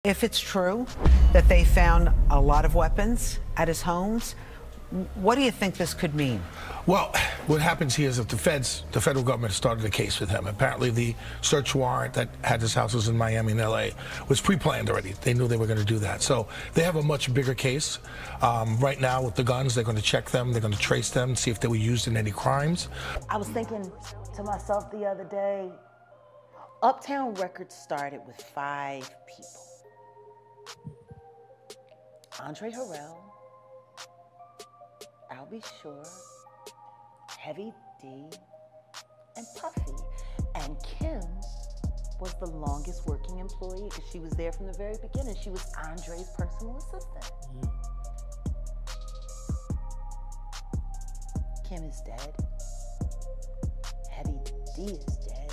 If it's true that they found a lot of weapons at his homes, what do you think this could mean? Well, what happens here is that the federal government started a case with him. Apparently the search warrant that had his houses in Miami and LA was pre-planned already. They knew they were going to do that. So they have a much bigger case. Right now with the guns, they're going to check them, they're going to trace them, see if they were used in any crimes. I was thinking to myself the other day, Uptown Records started with 5 people. Andre Harrell, I'll Be Sure, Heavy D, and Puffy. And Kim was the longest working employee because she was there from the very beginning. She was Andre's personal assistant. Kim is dead. Heavy D is dead.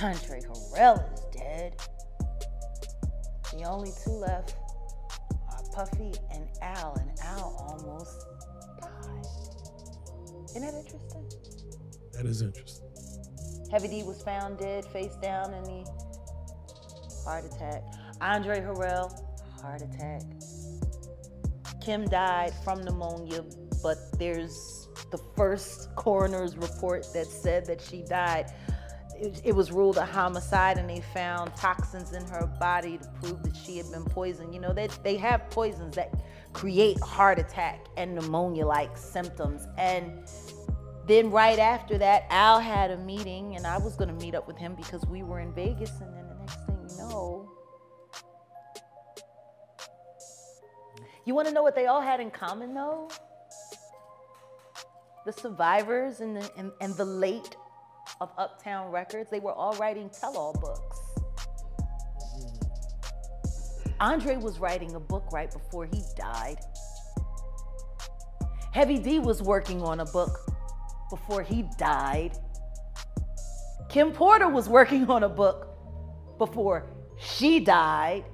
Andre Harrell is dead. The only 2 left are Puffy and Al almost died. Isn't that interesting? That is interesting. Heavy D was found dead, face down in the heart attack. Andre Harrell, heart attack. Kim died from pneumonia, but there's the first coroner's report that said that she died. It was ruled a homicide, and they found toxins in her body to prove that she had been poisoned. You know, they have poisons that create heart attack and pneumonia-like symptoms. And then right after that, Al had a meeting, and I was gonna meet up with him because we were in Vegas, and then the next thing you know, you wanna know what they all had in common though? The survivors and the late of Uptown Records, they were all writing tell-all books. Andre was writing a book right before he died. Heavy D was working on a book before he died. Kim Porter was working on a book before she died.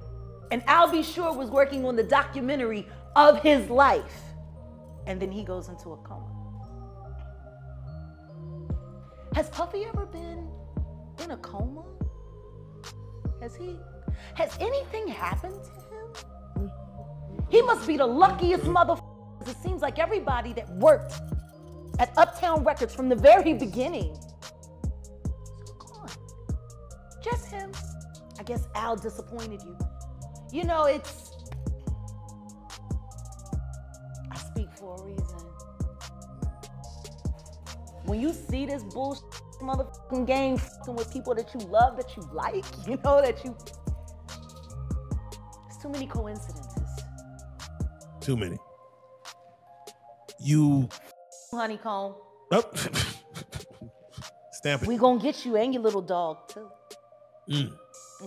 And Al B. Sure was working on the documentary of his life. And then he goes into a coma. Has Puffy ever been in a coma? Has anything happened to him? He must be the luckiest motherfucker. It seems like everybody that worked at Uptown Records from the very beginning is gone. Just him. I guess Al disappointed you. You know, I speak for a reason. When you see this bullshit motherfucking game fucking with people that you love, that you like, you know, it's too many coincidences. Too many. You... Honeycomb. Oh. Stamp it. We gonna get you and your little dog, too. And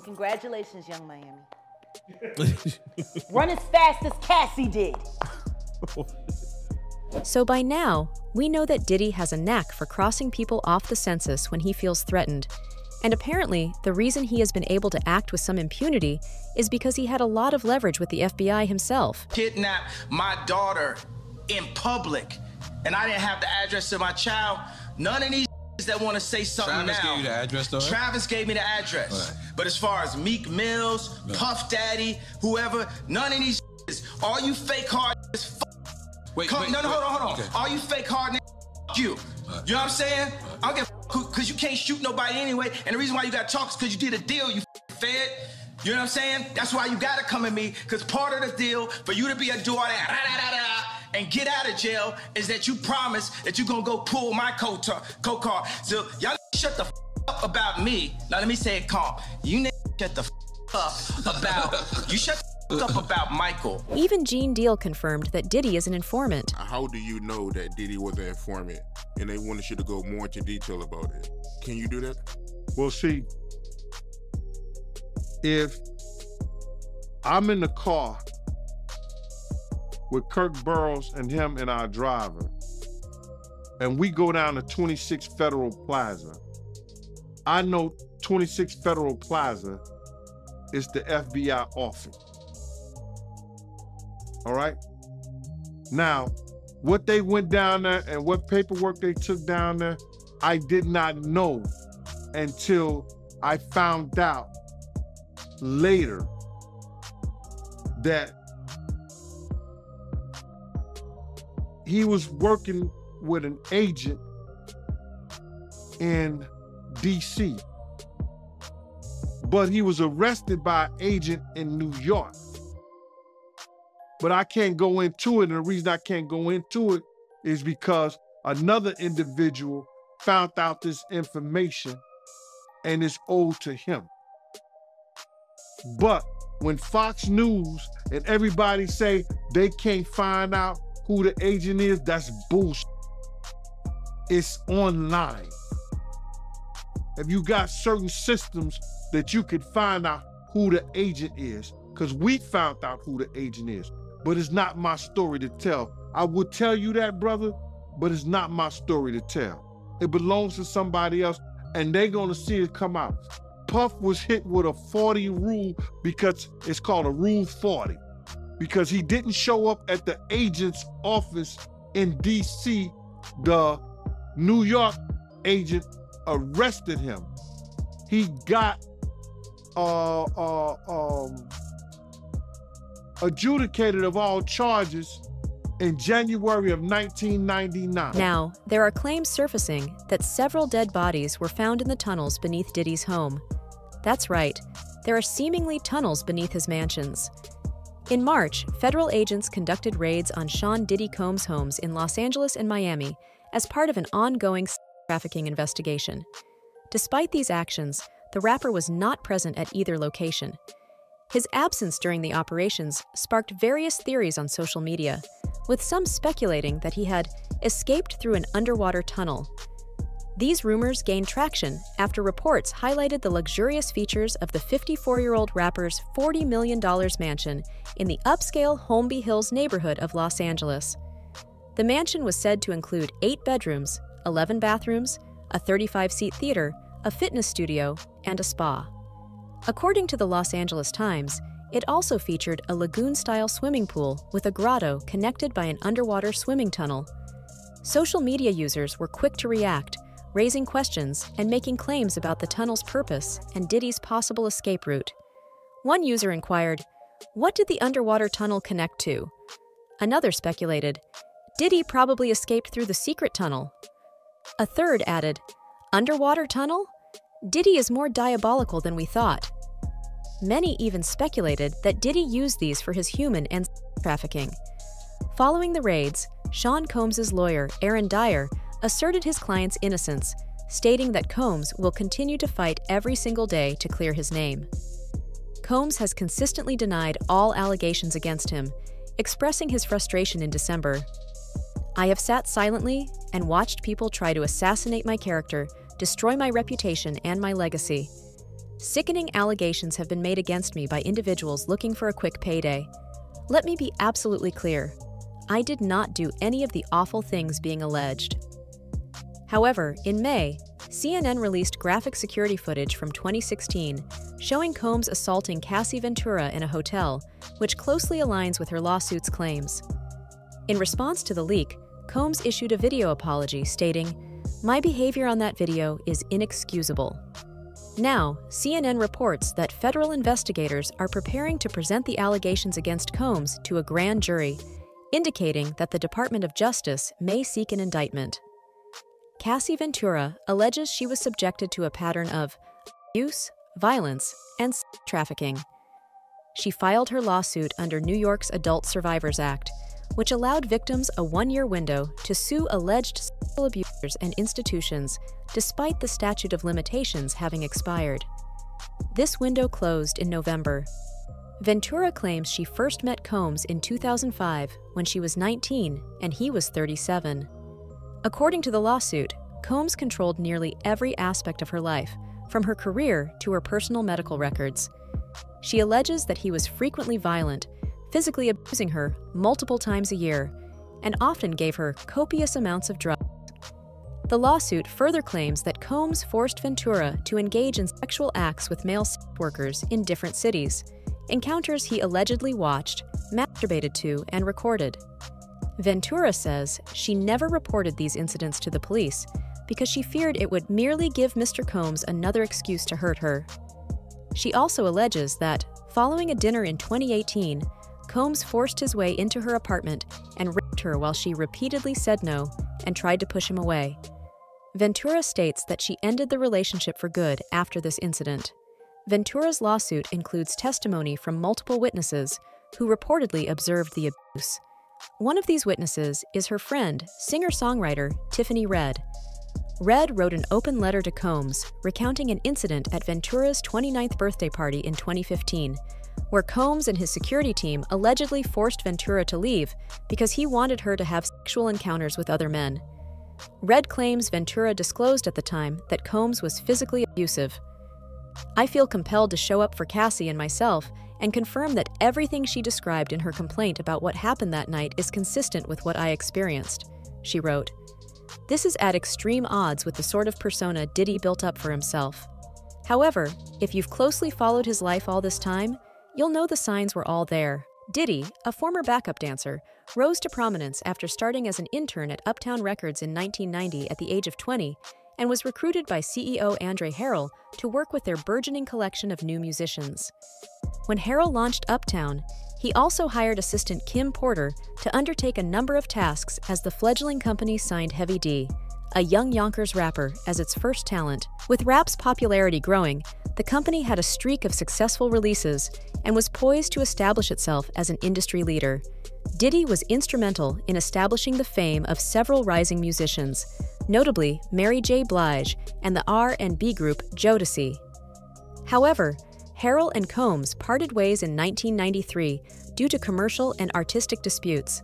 congratulations, Young Miami. Run as fast as Cassie did. So by now, we know that Diddy has a knack for crossing people off the census when he feels threatened. And apparently, the reason he has been able to act with some impunity is because he had a lot of leverage with the FBI himself. Kidnapped my daughter in public, and I didn't have the address to my child. None of these that want to say something Travis now. Gave you the address, though? Travis gave me the address. Right. But as far as Meek Mills, Puff Daddy, whoever, none of these all you fake hard Wait, hold on. Okay. All you fake hard you. You know what I'm saying? I don't get because you can't shoot nobody anyway. And the reason why you got to talk is because you did a deal, you fed. You know what I'm saying? That's why you got to come at me, because part of the deal for you to be a do all that and get out of jail is that you promise that you're going to go pull my co-car. So y'all shut the up about me. Now let me say it calm. You shut the up about, you shut the up about Michael. Even Gene Deal confirmed that Diddy is an informant. How do you know that Diddy was an informant and they wanted you to go more into detail about it? Can you do that? Well, see, if I'm in the car with Kirk Burrows and him and our driver, and we go down to 26 Federal Plaza, I know 26 Federal Plaza is the FBI office. All right? Now, what they went down there and what paperwork they took down there, I did not know until I found out later that he was working with an agent in DC, but he was arrested by an agent in New York. But I can't go into it, and the reason I can't go into it is because another individual found out this information and it's owed to him. But when Fox News and everybody say they can't find out who the agent is, that's bullshit. It's online. If you got certain systems that you could find out who the agent is, because we found out who the agent is, but it's not my story to tell. I would tell you that, brother, but it's not my story to tell. It belongs to somebody else, and they're gonna see it come out. Puff was hit with a 40 rule because it's called a Rule 40, because he didn't show up at the agent's office in DC. The New York agent arrested him. He got adjudicated of all charges in January of 1999. Now, there are claims surfacing that several dead bodies were found in the tunnels beneath Diddy's home. That's right, there are seemingly tunnels beneath his mansions. In March, federal agents conducted raids on Sean Diddy Combs' homes in Los Angeles and Miami as part of an ongoing trafficking investigation. Despite these actions, the rapper was not present at either location. His absence during the operations sparked various theories on social media, with some speculating that he had escaped through an underwater tunnel. These rumors gained traction after reports highlighted the luxurious features of the 54-year-old rapper's $40 million mansion in the upscale Holmby Hills neighborhood of Los Angeles. The mansion was said to include 8 bedrooms, 11 bathrooms, a 35-seat theater, a fitness studio, and a spa. According to the Los Angeles Times, it also featured a lagoon-style swimming pool with a grotto connected by an underwater swimming tunnel. Social media users were quick to react, raising questions and making claims about the tunnel's purpose and Diddy's possible escape route. One user inquired, "What did the underwater tunnel connect to?" Another speculated, "Diddy probably escaped through the secret tunnel." A third added, "Underwater tunnel? Diddy is more diabolical than we thought." Many even speculated that Diddy used these for his human and trafficking. Following the raids, Sean Combs' lawyer, Aaron Dyer, asserted his client's innocence, stating that Combs will continue to fight every single day to clear his name. Combs has consistently denied all allegations against him, expressing his frustration in December. "I have sat silently and watched people try to assassinate my character, destroy my reputation and my legacy. Sickening allegations have been made against me by individuals looking for a quick payday. Let me be absolutely clear. I did not do any of the awful things being alleged." However, in May, CNN released graphic security footage from 2016 showing Combs assaulting Cassie Ventura in a hotel, which closely aligns with her lawsuit's claims. In response to the leak, Combs issued a video apology stating, "My behavior on that video is inexcusable." Now, CNN reports that federal investigators are preparing to present the allegations against Combs to a grand jury, indicating that the Department of Justice may seek an indictment. Cassie Ventura alleges she was subjected to a pattern of abuse, violence, and sex trafficking. She filed her lawsuit under New York's Adult Survivors Act, which allowed victims a 1-year window to sue alleged sexual abusers and institutions despite the statute of limitations having expired. This window closed in November. Ventura claims she first met Combs in 2005 when she was 19 and he was 37. According to the lawsuit, Combs controlled nearly every aspect of her life, from her career to her personal medical records. She alleges that he was frequently violent, physically abusing her multiple times a year, and often gave her copious amounts of drugs. The lawsuit further claims that Combs forced Ventura to engage in sexual acts with male sex workers in different cities, encounters he allegedly watched, masturbated to, and recorded. Ventura says she never reported these incidents to the police because she feared it would merely give Mr. Combs another excuse to hurt her. She also alleges that, following a dinner in 2018, Combs forced his way into her apartment and raped her while she repeatedly said no and tried to push him away. Ventura states that she ended the relationship for good after this incident. Ventura's lawsuit includes testimony from multiple witnesses who reportedly observed the abuse. One of these witnesses is her friend, singer-songwriter Tiffany Red. Red wrote an open letter to Combs recounting an incident at Ventura's 29th birthday party in 2015, where Combs and his security team allegedly forced Ventura to leave because he wanted her to have sexual encounters with other men. Red claims Ventura disclosed at the time that Combs was physically abusive. "I feel compelled to show up for Cassie and myself and confirm that everything she described in her complaint about what happened that night is consistent with what I experienced," she wrote. This is at extreme odds with the sort of persona Diddy built up for himself. However, if you've closely followed his life all this time, you'll know the signs were all there. Diddy, a former backup dancer, rose to prominence after starting as an intern at Uptown Records in 1990 at the age of 20 and was recruited by CEO Andre Harrell to work with their burgeoning collection of new musicians. When Harrell launched Uptown, he also hired assistant Kim Porter to undertake a number of tasks as the fledgling company signed Heavy D, a young Yonkers rapper, as its first talent. With rap's popularity growing, the company had a streak of successful releases and was poised to establish itself as an industry leader. Diddy was instrumental in establishing the fame of several rising musicians, notably Mary J. Blige and the R&B group Jodeci. However, Harrell and Combs parted ways in 1993 due to commercial and artistic disputes,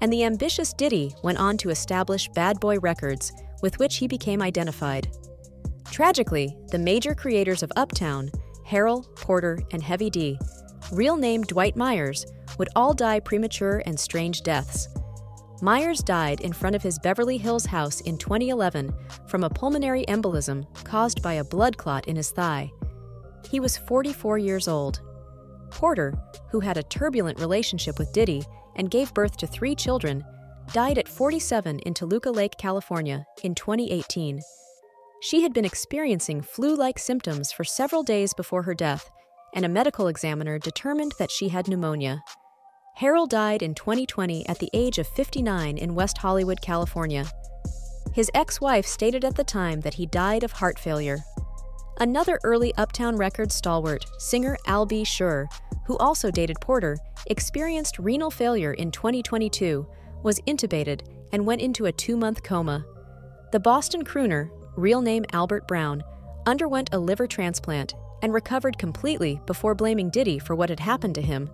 and the ambitious Diddy went on to establish Bad Boy Records, with which he became identified. Tragically, the major creators of Uptown, Harrell, Porter, and Heavy D, real name Dwight Myers, would all die premature and strange deaths. Myers died in front of his Beverly Hills house in 2011 from a pulmonary embolism caused by a blood clot in his thigh. He was 44 years old. Porter, who had a turbulent relationship with Diddy and gave birth to 3 children, died at 47 in Toluca Lake, California, in 2018. She had been experiencing flu-like symptoms for several days before her death, and a medical examiner determined that she had pneumonia. Harrell died in 2020 at the age of 59 in West Hollywood, California. His ex-wife stated at the time that he died of heart failure. Another early Uptown Records stalwart, singer Al B. Sure, who also dated Porter, experienced renal failure in 2022, was intubated and went into a 2-month coma. The Boston crooner, real name Albert Brown, underwent a liver transplant and recovered completely before blaming Diddy for what had happened to him.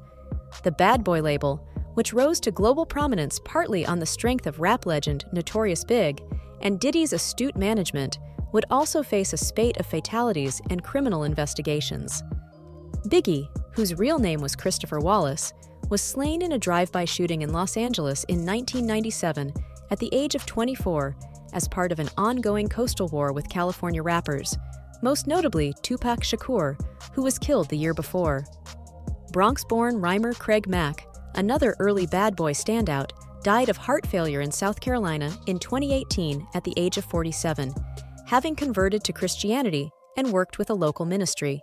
The Bad Boy label, which rose to global prominence partly on the strength of rap legend Notorious Big and Diddy's astute management, would also face a spate of fatalities and criminal investigations. Biggie, whose real name was Christopher Wallace, was slain in a drive-by shooting in Los Angeles in 1997 at the age of 24 as part of an ongoing coastal war with California rappers, most notably Tupac Shakur, who was killed the year before. Bronx-born rhymer Craig Mack, another early Bad Boy standout, died of heart failure in South Carolina in 2018 at the age of 47, having converted to Christianity and worked with a local ministry.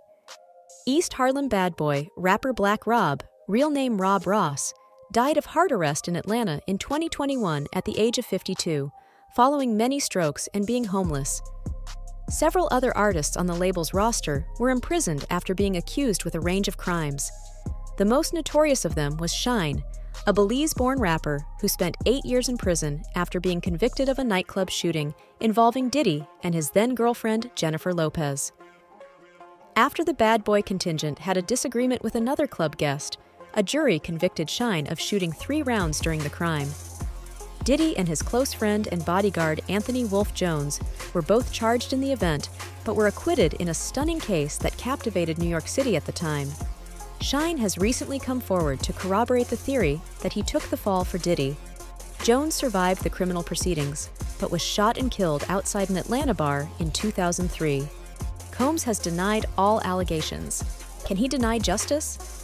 East Harlem Bad Boy rapper Black Rob, real name Rob Ross, died of heart arrest in Atlanta in 2021 at the age of 52, following many strokes and being homeless. Several other artists on the label's roster were imprisoned after being accused with a range of crimes. The most notorious of them was Shine, a Belize-born rapper who spent 8 years in prison after being convicted of a nightclub shooting involving Diddy and his then-girlfriend Jennifer Lopez. After the Bad Boy contingent had a disagreement with another club guest, a jury convicted Shine of shooting 3 rounds during the crime. Diddy and his close friend and bodyguard Anthony Wolf Jones were both charged in the event, but were acquitted in a stunning case that captivated New York City at the time. Shine has recently come forward to corroborate the theory that he took the fall for Diddy. Jones survived the criminal proceedings, but was shot and killed outside an Atlanta bar in 2003. Combs has denied all allegations. Can he deny justice?